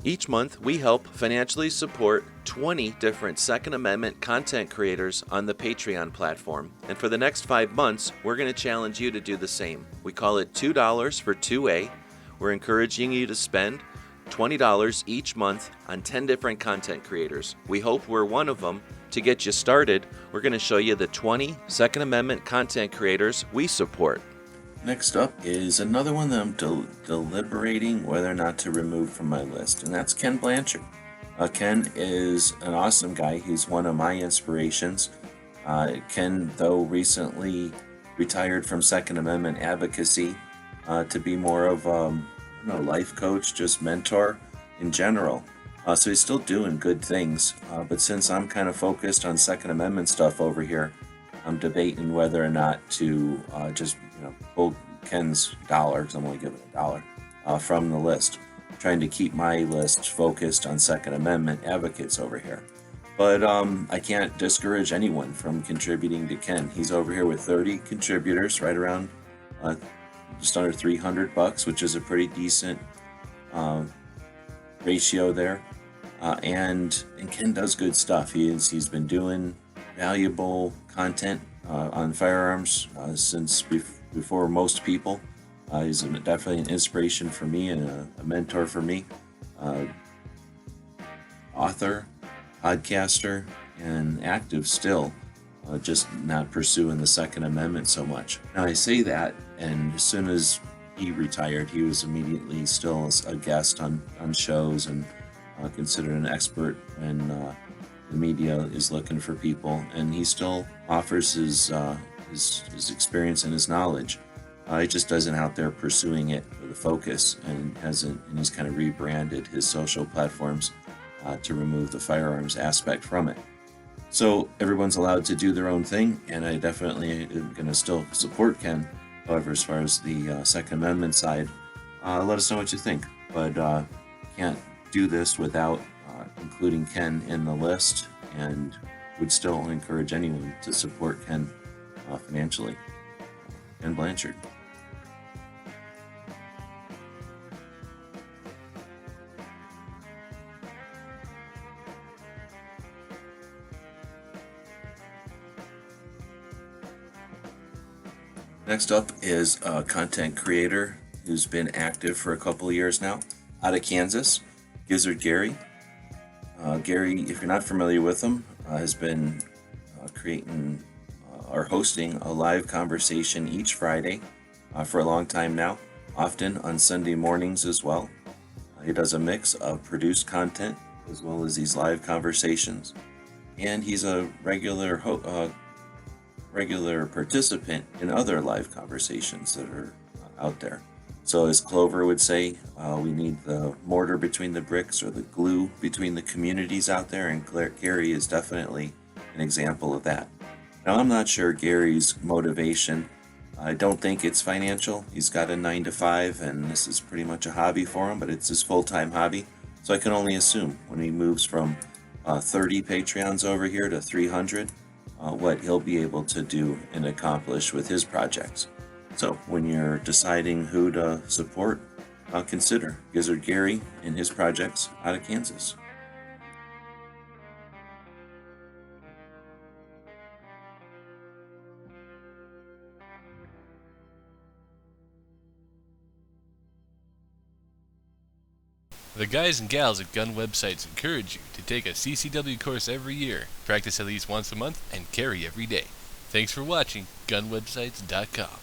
Each month, we help financially support 20 different Second Amendment content creators on the Patreon platform. And for the next 5 months, we're going to challenge you to do the same. We call it $2 for 2A. We're encouraging you to spend $20 each month on 10 different content creators. We hope we're one of them. To get you started, we're going to show you the 20 Second Amendment content creators we support. Next up is another one that I'm deliberating whether or not to remove from my list, and that's Kenn Blanchard. Kenn is an awesome guy. He's one of my inspirations. Kenn, though, recently retired from Second Amendment advocacy to be more of a life coach, just mentor in general. So he's still doing good things, but since I'm kind of focused on Second Amendment stuff over here, I'm debating whether or not to just pull Kenn's dollar, because I'm only giving $1, from the list. Trying to keep my list focused on Second Amendment advocates over here. But I can't discourage anyone from contributing to Kenn. He's over here with 30 contributors, right around just under $300, which is a pretty decent ratio there. And Kenn does good stuff. He's been doing valuable content on firearms since before most people. He's definitely an inspiration for me and a mentor for me. Author, podcaster, and active still, just not pursuing the Second Amendment so much. Now I say that, and as soon as he retired, he was immediately still a guest on shows and considered an expert when the media is looking for people, and he still offers his experience and his knowledge. He just isn't out there pursuing it with a focus, and he's kind of rebranded his social platforms to remove the firearms aspect from it. So everyone's allowed to do their own thing, and I definitely am going to still support Kenn. However, as far as the Second Amendment side, let us know what you think. But can't do this without including Kenn in the list, and would still encourage anyone to support Kenn financially. Kenn Blanchard. Next up is a content creator who's been active for a couple of years now, out of Kansas, Gizzard Gary. Gary, if you're not familiar with him, has been creating or hosting a live conversation each Friday for a long time now, often on Sunday mornings as well. He does a mix of produced content as well as these live conversations, and he's a regular participant in other live conversations that are out there. So as Clover would say, we need the mortar between the bricks, or the glue between the communities out there, and Gary is definitely an example of that. Now, I'm not sure Gary's motivation. I don't think it's financial. He's got a 9-to-5, and this is pretty much a hobby for him, but it's his full-time hobby. So I can only assume when he moves from 30 Patreons over here to 300, what he'll be able to do and accomplish with his projects. So when you're deciding who to support, consider Gizzard Gary and his projects out of Kansas. The guys and gals at Gun Websites encourage you to take a CCW course every year, practice at least once a month, and carry every day. Thanks for watching GunWebsites.com.